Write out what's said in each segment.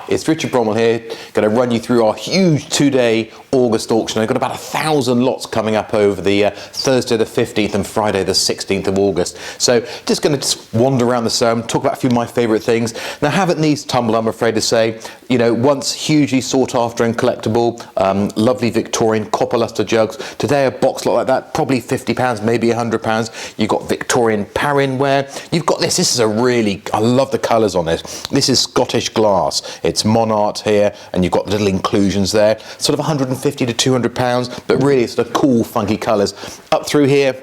It's Richard Bromwell here, going to run you through our huge 2-day August auction. I've got about 1,000 lots coming up over the Thursday the 15th and Friday the 16th of August. So just going to wander around the showroom, talk about a few of my favourite things. Now, haven't these tumbled, I'm afraid to say. You know, once hugely sought after and collectible, lovely Victorian copper lustre jugs. Today a box lot like that, probably £50, maybe £100. You've got Victorian Parrinware. You've got this is a really, I love the colours on this. This is Scottish glass. It's Monart here, and you've got little inclusions there. Sort of 150 to £200, but really sort of cool, funky colours. Up through here,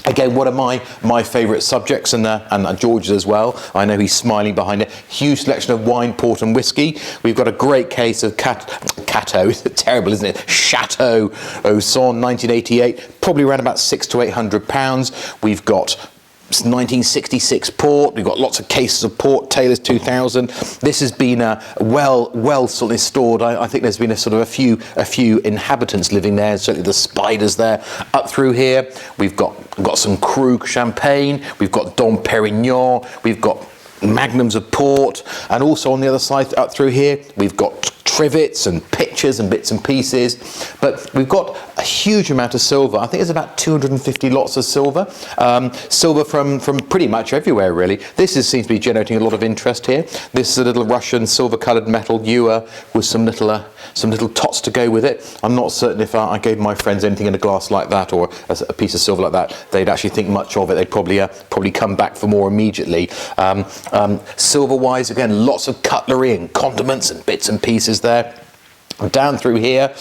again, one of my favourite subjects, and George's as well. I know he's smiling behind it. Huge selection of wine, port and whiskey. We've got a great case of Cateau, terrible, isn't it? Chateau Auxonne, 1988, probably around about £600 to £800. We've got 1966 port. We've got lots of cases of port. Taylor's 2000. This has been well sort of stored. I think there's been a few inhabitants living there. Certainly the spiders there. Up through here, we've got some Krug champagne. We've got Dom Perignon. We've got magnums of port, and also on the other side up through here we've got trivets and pictures and bits and pieces. But we've got a huge amount of silver. I think there's about 250 lots of silver. Silver from pretty much everywhere, really. This seems to be generating a lot of interest here. This is a little Russian silver-coloured metal ewer with some little tots to go with it. I'm not certain if I gave my friends anything in a glass like that or a piece of silver like that, they'd actually think much of it. They'd probably come back for more immediately. Silver-wise, again, lots of cutlery and condiments and bits and pieces there. Down through here,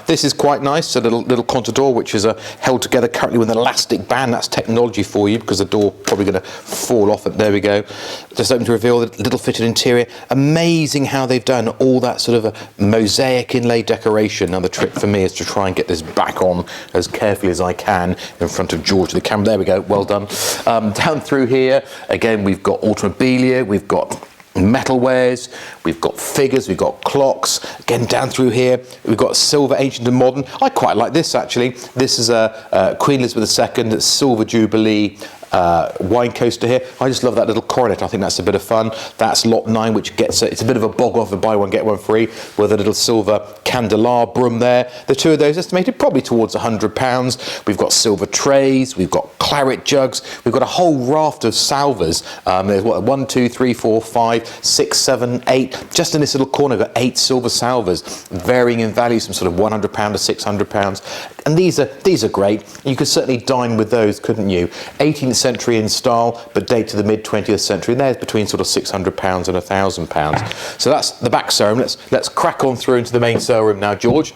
this is quite nice, a little Contador which is held together currently with an elastic band. That's technology for you, because the door probably going to fall off it. There we go. Just open to reveal the little fitted interior. Amazing how they've done all that sort of a mosaic inlay decoration. Now the trick for me is to try and get this back on as carefully as I can in front of George, the camera. There we go, well done. Down through here, again, we've got automobilia, we've got metalwares, we've got figures, we've got clocks. Again, down through here we've got silver, ancient and modern. I quite like this actually. This is a Queen Elizabeth II Silver Jubilee wine coaster here. I just love that little coronet. I think that's a bit of fun. That's lot 9, which gets it's a bit of a bog off, a buy one get one free, with a little silver candelabrum there. The two of those estimated probably towards £100. We've got silver trays, we've got claret jugs, we've got a whole raft of salvers. There's what, 1, 2, 3, 4, 5, 6, 7, 8. Just in this little corner, we've got 8 silver salvers, varying in value, some sort of £100 to £600. And these are great. You could certainly dine with those, couldn't you? 18th century in style, but date to the mid 20th century. And there's between sort of £600 and £1,000. So that's the back showroom. Let's crack on through into the main showroom now, George.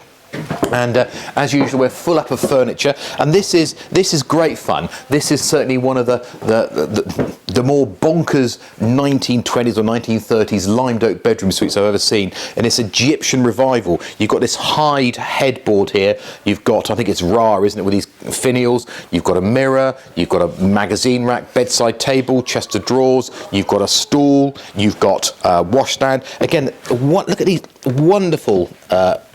And as usual, we're full up of furniture, and this is great fun. This is certainly one of the more bonkers 1920s or 1930s limed oak bedroom suites I've ever seen, and it's Egyptian revival. You've got this hide headboard here. You've got, I think it's Ra, isn't it, with these finials. You've got a mirror. You've got a magazine rack, bedside table, chest of drawers. You've got a stool. You've got a washstand. Again, look at these wonderful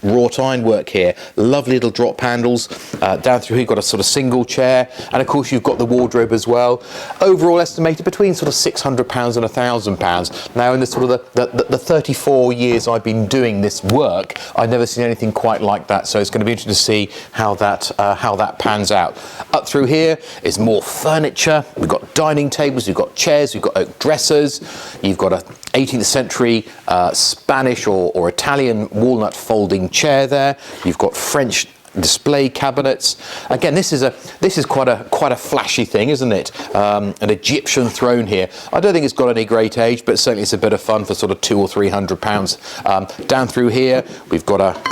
wrought ironwork here. Lovely little drop handles. Down through here you've got a sort of single chair, and of course you've got the wardrobe as well. Overall estimated between sort of £600 and £1,000. Now in the sort of the 34 years I've been doing this work, I've never seen anything quite like that. So it's going to be interesting to see how that pans out. Up through here is more furniture. We've got dining tables, we've got chairs, we've got oak dressers. You've got a 18th century Spanish or Italian walnut folding chair there. You've got French display cabinets. Again, this is quite a flashy thing, isn't it? An Egyptian throne here. I don't think it's got any great age, but certainly it's a bit of fun for sort of £200 or £300. Down through here, we've got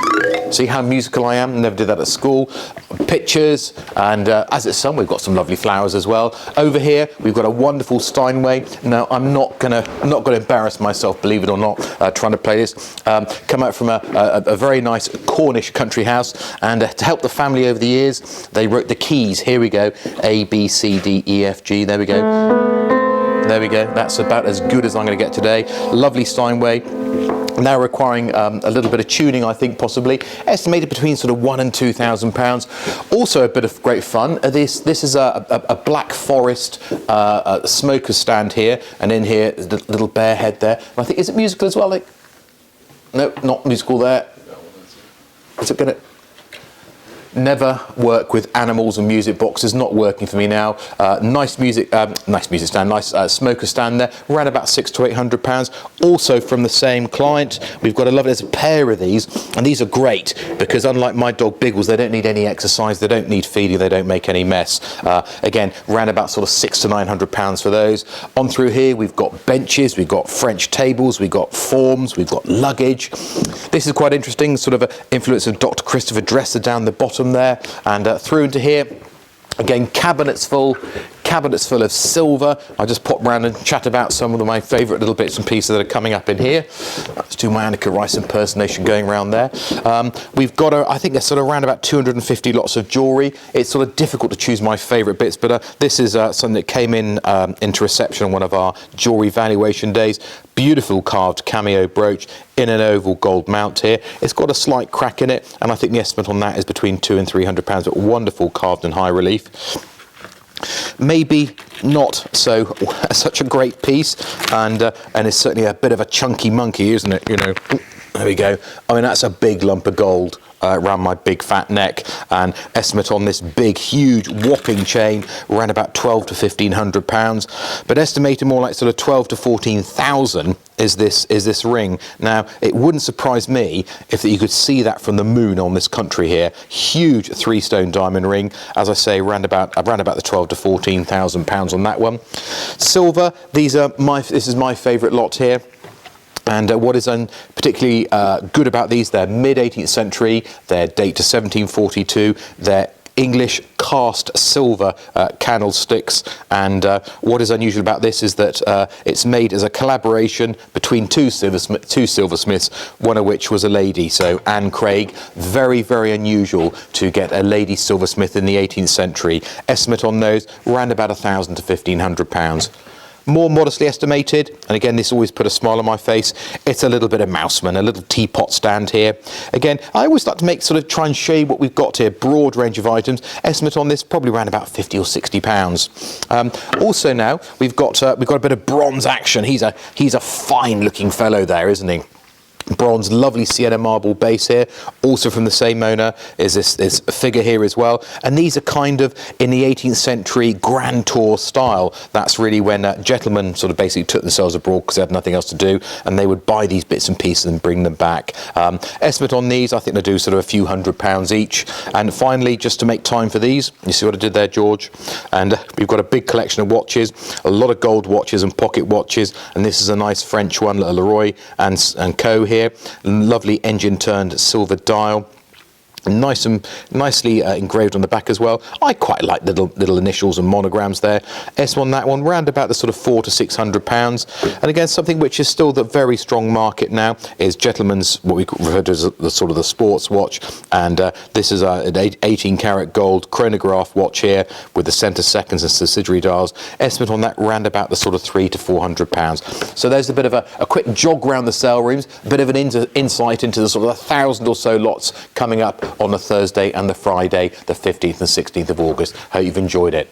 see how musical I am? Never did that at school. Pictures, and as it's sun, we've got some lovely flowers as well. Over here, we've got a wonderful Steinway. Now, I'm not gonna embarrass myself, believe it or not, trying to play this. Come out from a very nice Cornish country house, and to help the family over the years, they wrote the keys. Here we go, A, B, C, D, E, F, G. There we go. There we go. That's about as good as I'm going to get today. Lovely Steinway. Now requiring a little bit of tuning, I think, possibly. Estimated between sort of £1,000 and £2,000. Also a bit of great fun. This is a Black Forest smoker stand here, and in here is the little bear head there. And I think, is it musical as well? Like, Nope, not musical there. Is it going to... Never work with animals and music boxes, not working for me now. Nice music stand, nice smoker stand there, around about £600 to £800. Also from the same client, we've got there's a pair of these, and these are great because unlike my dog Biggles, they don't need any exercise, they don't need feeding, they don't make any mess. Again, around about sort of £600 to £900 for those. On through here, we've got benches, we've got French tables, we've got forms, we've got luggage. This is quite interesting, sort of an influence of Dr. Christopher Dresser down the bottom there, and through into here again, cabinets full of silver. I'll just pop around and chat about some of my favourite little bits and pieces that are coming up in here. Let's do my Anneka Rice impersonation going around there. We've got I think there's sort of around about 250 lots of jewellery. It's sort of difficult to choose my favourite bits, but this is something that came in into reception on one of our jewellery valuation days. Beautiful carved cameo brooch in an oval gold mount here. It's got a slight crack in it, and I think the estimate on that is between £200 and £300, but wonderful carved in high relief. Maybe not such a great piece, and it's certainly a bit of a chunky monkey, isn't it? You know, there we go. I mean, that's a big lump of gold around my big fat neck, and estimate on this big huge whopping chain around about £1,200 to £1,500, but estimated more like sort of 12 to 14,000 is this ring. Now, it wouldn't surprise me if you could see that from the moon on this country here. Huge 3-stone diamond ring, as I say, around about the 12 to 14,000 pounds on that one. Silver, this is my favourite lot here. And what is particularly good about these, they're mid-18th century, they're date to 1742, they're English cast silver candlesticks, and what is unusual about this is that it's made as a collaboration between two silversmiths, one of which was a lady, so Anne Craig. Very, very unusual to get a lady silversmith in the 18th century. Estimate on those, around about £1,000 to £1,500. More modestly estimated, and again this always put a smile on my face, it's a little bit of Mouseman, a little teapot stand here. Again, I always like to try and show you what we've got here, broad range of items. Estimate on this probably around about £50 or £60. Also now we've got a bit of bronze action. He's a fine looking fellow there, isn't he? Bronze, lovely sienna marble base here, also from the same owner is this figure here as well, and these are kind of in the 18th century grand tour style. That's really when gentlemen sort of basically took themselves abroad because they had nothing else to do, and they would buy these bits and pieces and bring them back. Estimate on these, I think they do sort of a few £100 each. And finally, just to make time for these, you see what I did there, George? And we've got a big collection of watches, a lot of gold watches and pocket watches, and this is a nice French one, Leroy and Co. here. Lovely engine turned silver dial, nice and nicely engraved on the back as well. I quite like little initials and monograms there. S on that one, round about the sort of £400 to £600. And again, something which is still the very strong market now is gentleman's, what we refer to as the sort of the sports watch, and this is an 18 karat gold chronograph watch here with the centre seconds and subsidiary dials. Estimate on that round about the sort of £300 to £400. So there's a bit of a quick jog around the sale rooms, a bit of an insight into the sort of 1,000 or so lots coming up on the Thursday and the Friday, the 15th and 16th of August. Hope you've enjoyed it.